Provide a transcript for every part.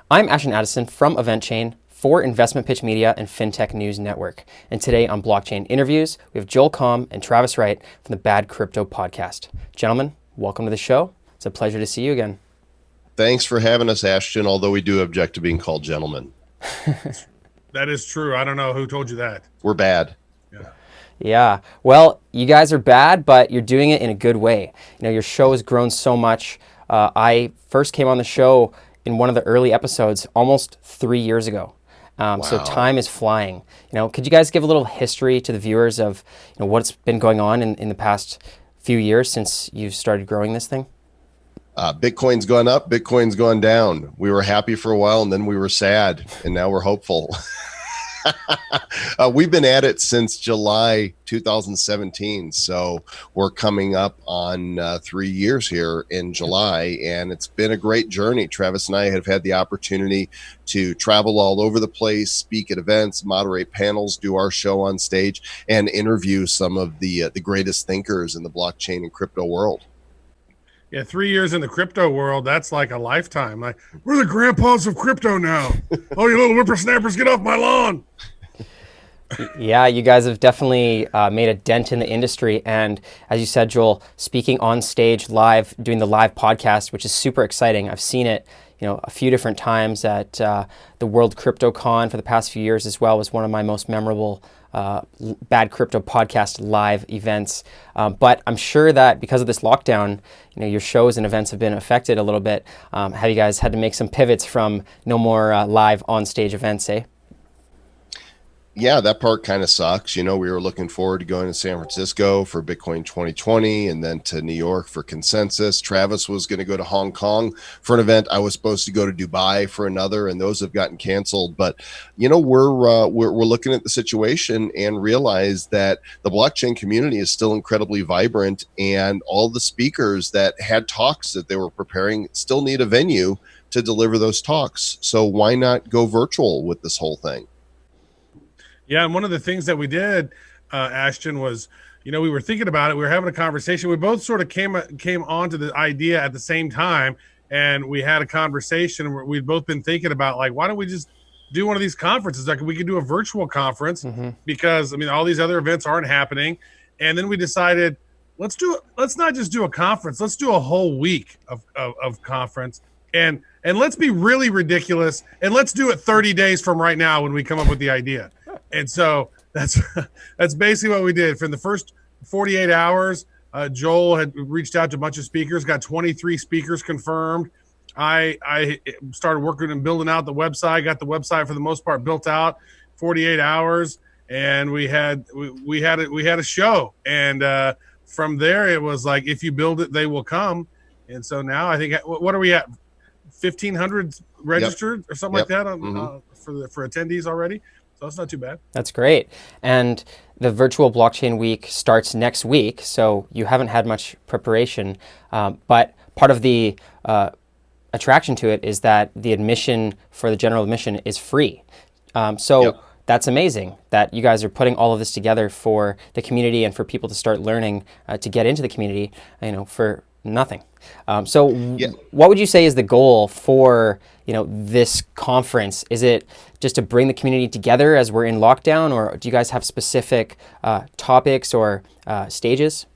I'm Ashton Addison from EventChain for Investment Pitch Media and FinTech News Network. And today on Blockchain Interviews, we have Joel Comm and Travis Wright from the Bad Crypto Podcast. Gentlemen, welcome to the show. It's a pleasure to see you again. Thanks for having us, Ashton, although we do object to being called gentlemen. That is true. I don't know who told you that. We're bad. Yeah. Well, you guys are bad, but you're doing it in a good way. You know, your show has grown so much. I first came on the show in one of the early episodes almost 3 years ago. Wow. So time is flying. You know, could you guys give a little history to the viewers of what's been going on in the past few years since you've started growing this thing? Bitcoin's gone up, Bitcoin's gone down. We were happy for a while and then we were sad and now we're hopeful. We've been at it since July 2017. So we're coming up on 3 years here in July, and it's been a great journey. Travis and I have had the opportunity to travel all over the place, speak at events, moderate panels, do our show on stage, and interview some of the greatest thinkers in the blockchain and crypto world. Yeah, 3 years in the crypto world, that's like a lifetime. Like, we're the grandpas of crypto now. Oh, you little whippersnappers, get off my lawn. Yeah, you guys have definitely made a dent in the industry. And as you said, Joel, speaking on stage live, doing the live podcast, which is super exciting. I've seen it, a few different times at the World Crypto Con for the past few years as well. Was one of my most memorable Bad Crypto Podcast live events. But I'm sure that because of this lockdown, your shows and events have been affected a little bit. Have you guys had to make some pivots from no more live on stage events, eh? Yeah, that part kind of sucks. We were looking forward to going to San Francisco for Bitcoin 2020 and then to New York for Consensus. Travis was going to go to Hong Kong for an event. I was supposed to go to Dubai for another, and those have gotten canceled. But, we're looking at the situation and realize that the blockchain community is still incredibly vibrant, and all the speakers that had talks that they were preparing still need a venue to deliver those talks. So why not go virtual with this whole thing? Yeah, and one of the things that we did, Ashton, was, we were thinking about it. We were having a conversation. We both sort of came onto the idea at the same time, and we had a conversation where we'd both been thinking about, like, why don't we just do one of these conferences? Like, we could do a virtual conference because, all these other events aren't happening. And then we decided, let's not just do a conference. Let's do a whole week of conference. And let's be really ridiculous. And let's do it 30 days from right now when we come up with the idea. And so that's basically what we did. For the first 48 hours, Joel had reached out to a bunch of speakers, got 23 speakers confirmed. I started working and building out the website, got the website for the most part built out, 48 hours, and we had a show. And from there, it was like, if you build it, they will come. And so now I think, what are we at? 1,500 registered or something like that for attendees already. So it's not too bad. That's great. And the virtual blockchain week starts next week, so you haven't had much preparation. But part of the attraction to it is that the admission for the general admission is free. That's amazing that you guys are putting all of this together for the community and for people to start learning to get into the community, for nothing. What would you say is the goal for this conference? Is it just to bring the community together as we're in lockdown, or do you guys have specific topics or stages?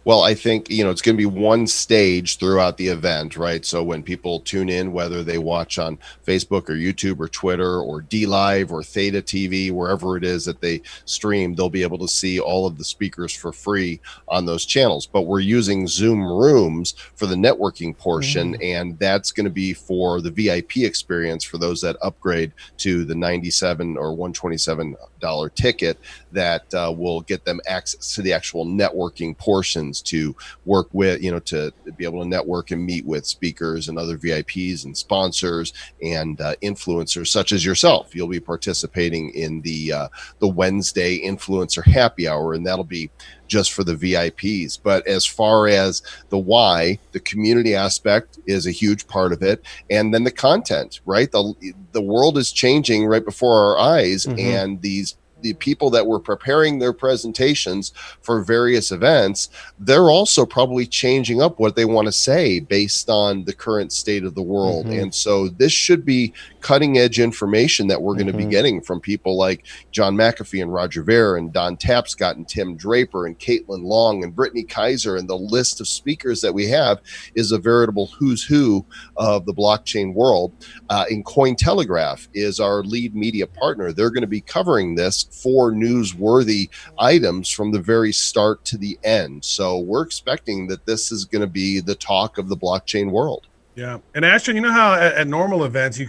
Well, I think, it's going to be one stage throughout the event, right? So when people tune in, whether they watch on Facebook or YouTube or Twitter or DLive or Theta TV, wherever it is that they stream, they'll be able to see all of the speakers for free on those channels. But we're using Zoom Rooms for the networking portion, and that's going to be for the VIP experience for those that upgrade to the $97 or $127 ticket that will get them access to the actual networking portions to work with, to be able to network and meet with speakers and other VIPs and sponsors and influencers such as yourself. You'll be participating in the Wednesday influencer happy hour, and that'll be just for the VIPs. But as far as the why, the community aspect is a huge part of it. And then the content, right? The world is changing right before our eyes, and these the people that were preparing their presentations for various events, they're also probably changing up what they want to say based on the current state of the world. And so this should be cutting edge information that we're going to be getting from people like John McAfee and Roger Ver and Don Tapscott and Tim Draper and Caitlin Long and Brittany Kaiser. And the list of speakers that we have is a veritable who's who of the blockchain world. In Cointelegraph is our lead media partner. They're going to be covering this for newsworthy items from the very start to the end. So we're expecting that this is going to be the talk of the blockchain world. Yeah. And Ashton, you know how at normal events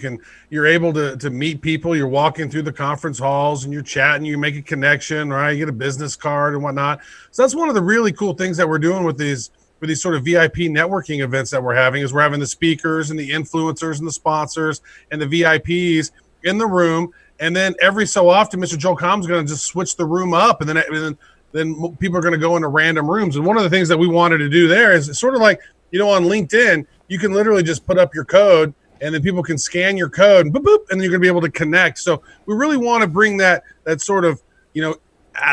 you're able to meet people, you're walking through the conference halls and you're chatting, you make a connection, right? You get a business card and whatnot. So that's one of the really cool things that we're doing with these sort of VIP networking events that we're having is we're having the speakers and the influencers and the sponsors and the VIPs in the room. And then every so often, Mr. Joel Comm's going to just switch the room up, and then people are going to go into random rooms. And one of the things that we wanted to do there is sort of like, on LinkedIn, you can literally just put up your code, and then people can scan your code, and boop, boop, and you're going to be able to connect. So we really want to bring that sort of,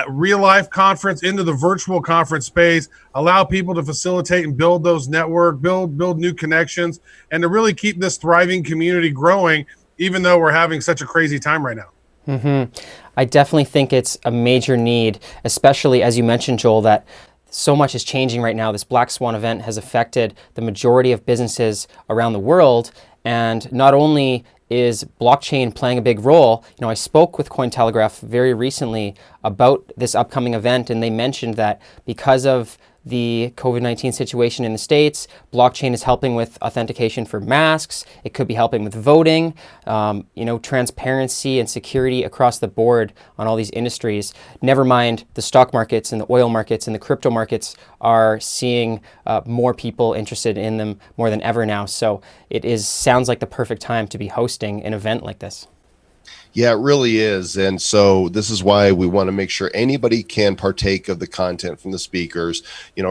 real life conference into the virtual conference space, allow people to facilitate and build those network, build new connections, and to really keep this thriving community growing, even though we're having such a crazy time right now. I definitely think it's a major need, especially as you mentioned, Joel, that so much is changing right now. This Black Swan event has affected the majority of businesses around the world. And not only is blockchain playing a big role, I spoke with Cointelegraph very recently about this upcoming event, and they mentioned that because of the COVID-19 situation in the States, blockchain is helping with authentication for masks. It could be helping with voting, transparency and security across the board on all these industries. Never mind the stock markets and the oil markets and the crypto markets are seeing more people interested in them more than ever now. So sounds like the perfect time to be hosting an event like this. Yeah, it really is. And so this is why we want to make sure anybody can partake of the content from the speakers,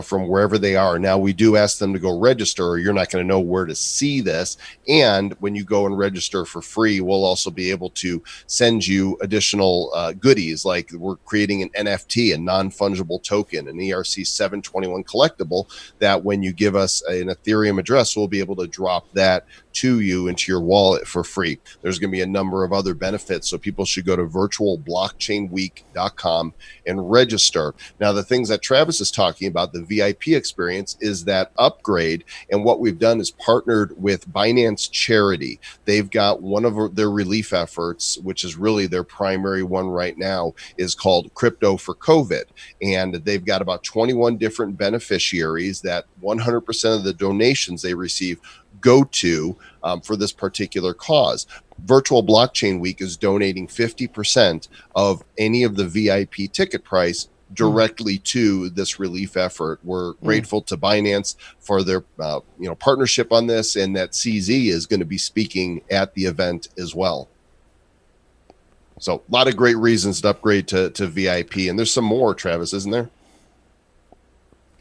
from wherever they are. Now, we do ask them to go register, or you're not going to know where to see this. And when you go and register for free, we'll also be able to send you additional goodies, like we're creating an NFT, a non-fungible token, an ERC 721 collectible, that when you give us an Ethereum address, we'll be able to drop that to you into your wallet for free. There's going to be a number of other benefits, so people should go to virtualblockchainweek.com and register. Now, the things that Travis is talking about, the VIP experience, is that upgrade, and what we've done is partnered with Binance Charity. They've got one of their relief efforts, which is really their primary one right now, is called Crypto for COVID, and they've got about 21 different beneficiaries that 100% of the donations they receive go to for this particular cause. Virtual Blockchain Week is donating 50% of any of the VIP ticket price directly to this relief effort. We're grateful to Binance for their partnership on this, and that CZ is going to be speaking at the event as well. So a lot of great reasons to upgrade to VIP, and there's some more, Travis, isn't there?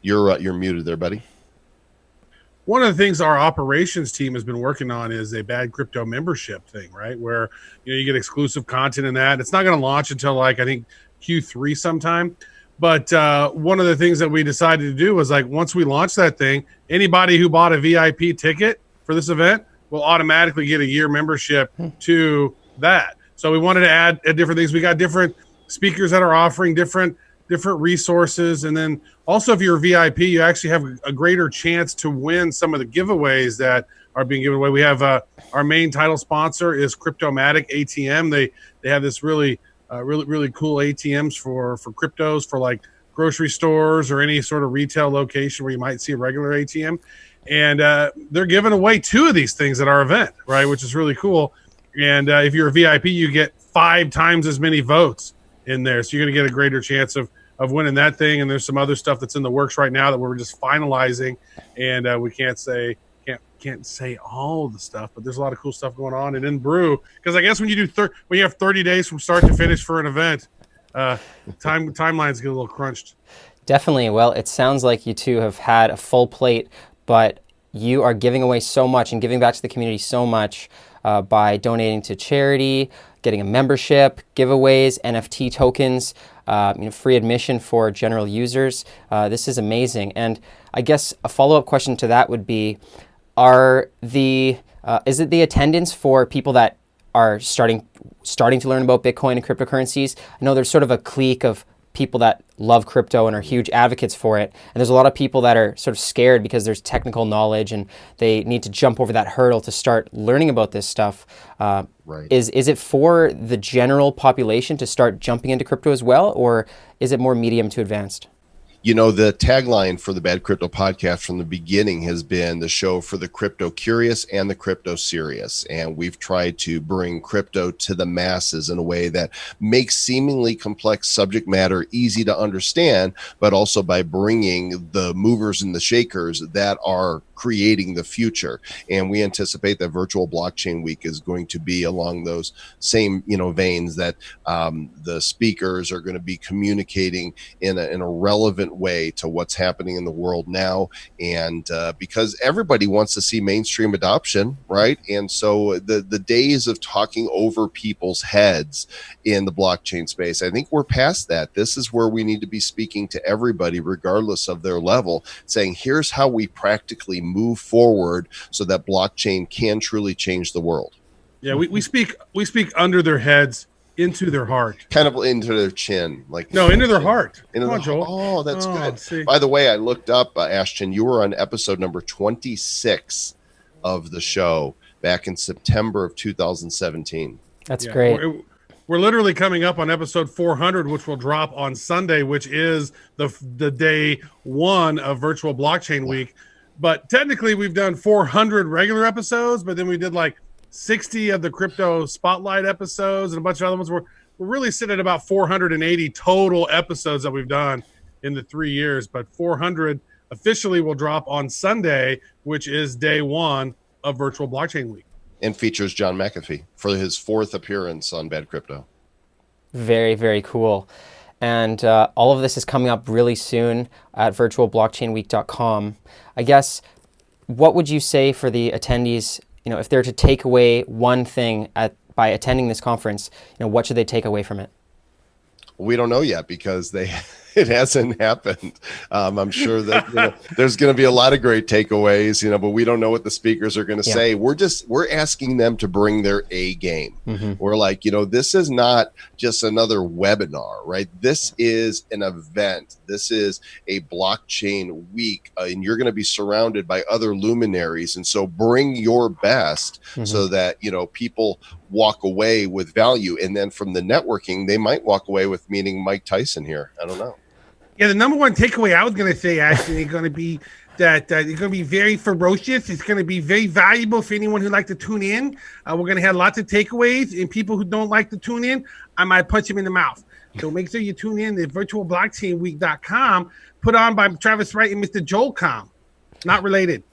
You're muted there, buddy. One of the things our operations team has been working on is a bad crypto membership thing, right? Where you get exclusive content in that. It's not going to launch until I think Q3 sometime. But one of the things that we decided to do was once we launch that thing, anybody who bought a VIP ticket for this event will automatically get a year membership to that. So we wanted to add different things. We got different speakers that are offering different resources, and then also if you're a VIP, you actually have a greater chance to win some of the giveaways that are being given away. We have our main title sponsor is Cryptomatic ATM. They have this really cool ATMs for cryptos for grocery stores or any sort of retail location where you might see a regular ATM, and they're giving away 2 of these things at our event, right, which is really cool. And if you're a VIP, you get 5 times as many votes in there, so you're going to get a greater chance of winning that thing. And there's some other stuff that's in the works right now that we're just finalizing, and we can't say all the stuff, but there's a lot of cool stuff going on. And in Brew, because I guess when you have 30 days from start to finish for an event, timelines get a little crunched. Definitely. Well, it sounds like you two have had a full plate, but you are giving away so much and giving back to the community so much by donating to charity, getting a membership, giveaways, NFT tokens, free admission for general users. This is amazing. And I guess a follow-up question to that would be, is it the attendance for people that are starting to learn about Bitcoin and cryptocurrencies? I know there's sort of a clique of people that love crypto and are huge advocates for it. And there's a lot of people that are sort of scared because there's technical knowledge and they need to jump over that hurdle to start learning about this stuff. Right. Is it for the general population to start jumping into crypto as well, or is it more medium to advanced? The tagline for the Bad Crypto podcast from the beginning has been the show for the crypto curious and the crypto serious. And we've tried to bring crypto to the masses in a way that makes seemingly complex subject matter easy to understand, but also by bringing the movers and the shakers that are creating the future. And we anticipate that Virtual Blockchain Week is going to be along those same, veins, that the speakers are going to be communicating in a relevant way to what's happening in the world now. And because everybody wants to see mainstream adoption, right? And so the days of talking over people's heads in the blockchain space, I think we're past that. This is where we need to be speaking to everybody, regardless of their level, saying, here's how we practically move forward so that blockchain can truly change the world. Yeah, we speak under their heads, into their heart, kind of into their chin, into their heart. Into Come on, Joel. Oh, that's good. See. By the way, I looked up, Ashton, you were on episode number 26 of the show back in September of 2017. That's great. We're literally coming up on episode 400, which will drop on Sunday, which is the day one of Virtual Blockchain Week. But technically, we've done 400 regular episodes, but then we did 60 of the crypto spotlight episodes and a bunch of other ones. We're really sitting at about 480 total episodes that we've done in the 3 years, but 400 officially will drop on Sunday, which is day one of Virtual Blockchain Week. And features John McAfee for his 4th appearance on Bad Crypto. Very, very cool. And all of this is coming up really soon at virtualblockchainweek.com. I guess, what would you say for the attendees, if they're to take away one thing by attending this conference, what should they take away from it? We don't know yet because it hasn't happened. I'm sure that there's going to be a lot of great takeaways, but we don't know what the speakers are going to say. We're asking them to bring their A game. Mm-hmm. We're like, this is not just another webinar, right? This is an event. This is a blockchain week, and you're going to be surrounded by other luminaries. And so bring your best so that, people walk away with value. And then from the networking, they might walk away with meeting Mike Tyson here. I don't know. Yeah, the number one takeaway I was going to say, Ashton, is going to be that it's going to be very ferocious. It's going to be very valuable for anyone who like to tune in. We're going to have lots of takeaways, and people who don't like to tune in, I might punch them in the mouth. So make sure you tune in to virtualblockchainweek.com, put on by Travis Wright and Mr. Joel Comm. Not related.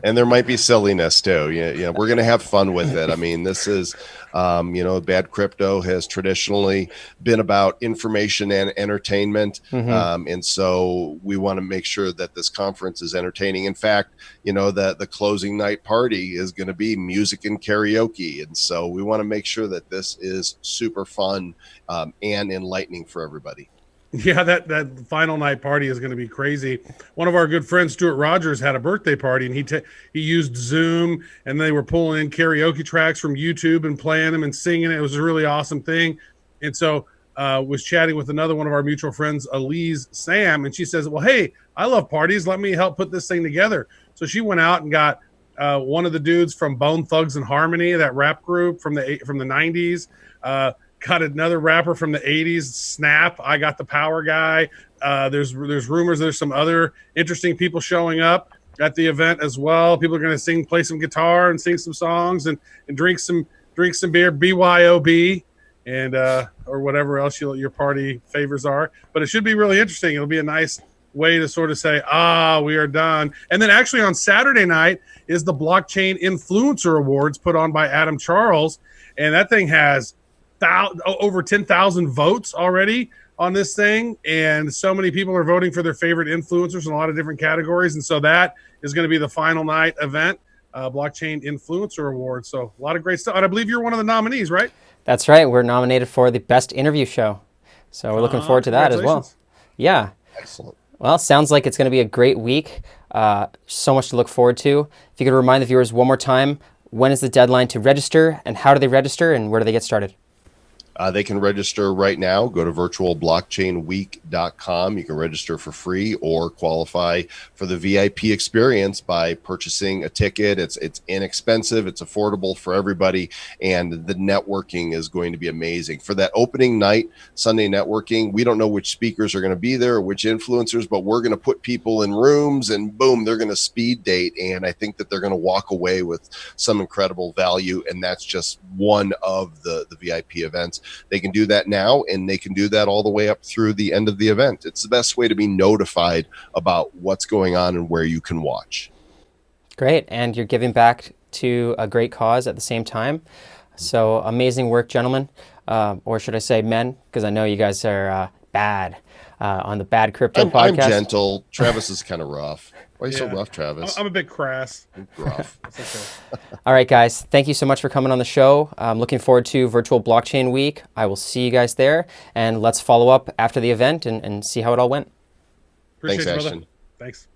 and there might be silliness too. Yeah, we're going to have fun with it. I mean, this is, Bad Crypto has traditionally been about information and entertainment. And so we want to make sure that this conference is entertaining. In fact, that the closing night party is going to be music and karaoke. And so we want to make sure that this is super fun and enlightening for everybody. Yeah, that final night party is going to be crazy. One of our good friends, Stuart Rogers, had a birthday party, and he used Zoom, and they were pulling in karaoke tracks from YouTube and playing them and singing. It was a really awesome thing. And so was chatting with another one of our mutual friends, Elise Sam, and she says, well, hey, I love parties. Let me help put this thing together. So she went out and got one of the dudes from Bone Thugs and Harmony, that rap group from the 90s, got another rapper from the 80s, Snap. I got the Power guy. There's rumors there's some other interesting people showing up at the event as well. People are going to play some guitar and sing some songs and drink some beer, BYOB, and or whatever else your party favors are. But it should be really interesting. It'll be a nice way to sort of say, we are done. And then actually on Saturday night is the Blockchain Influencer Awards put on by Adam Charles, and that thing has over 10,000 votes already on this thing, and so many people are voting for their favorite influencers in a lot of different categories, and so that is going to be the final night event. Blockchain Influencer Award. So a lot of great stuff. And I believe you're one of the nominees, right? That's right. We're nominated for the best interview show. So we're looking forward to that as well. Yeah. Excellent. Well, sounds like it's going to be a great week. So much to look forward to. If you could remind the viewers one more time, when is the deadline to register, and how do they register, and where do they get started? They can register right now. Go to virtualblockchainweek.com. You can register for free or qualify for the VIP experience by purchasing a ticket. It's inexpensive. It's affordable for everybody. And the networking is going to be amazing. For that opening night, Sunday networking, we don't know which speakers are going to be there or which influencers, but we're going to put people in rooms and boom, they're going to speed date. And I think that they're going to walk away with some incredible value. And that's just one of the VIP events. They can do that now, and they can do that all the way up through the end of the event. It's the best way to be notified about what's going on and where you can watch. Great. And you're giving back to a great cause at the same time. So amazing work, gentlemen. Or should I say men? Because I know you guys are bad on the Bad Crypto podcast. I'm gentle. Travis is kind of rough. Why are you so rough, Travis? I'm a bit crass. Rough. That's okay. All right, guys. Thank you so much for coming on the show. I'm looking forward to Virtual Blockchain Week. I will see you guys there. And let's follow up after the event and see how it all went. Appreciate Thanks, it, brother. Ashton. Thanks.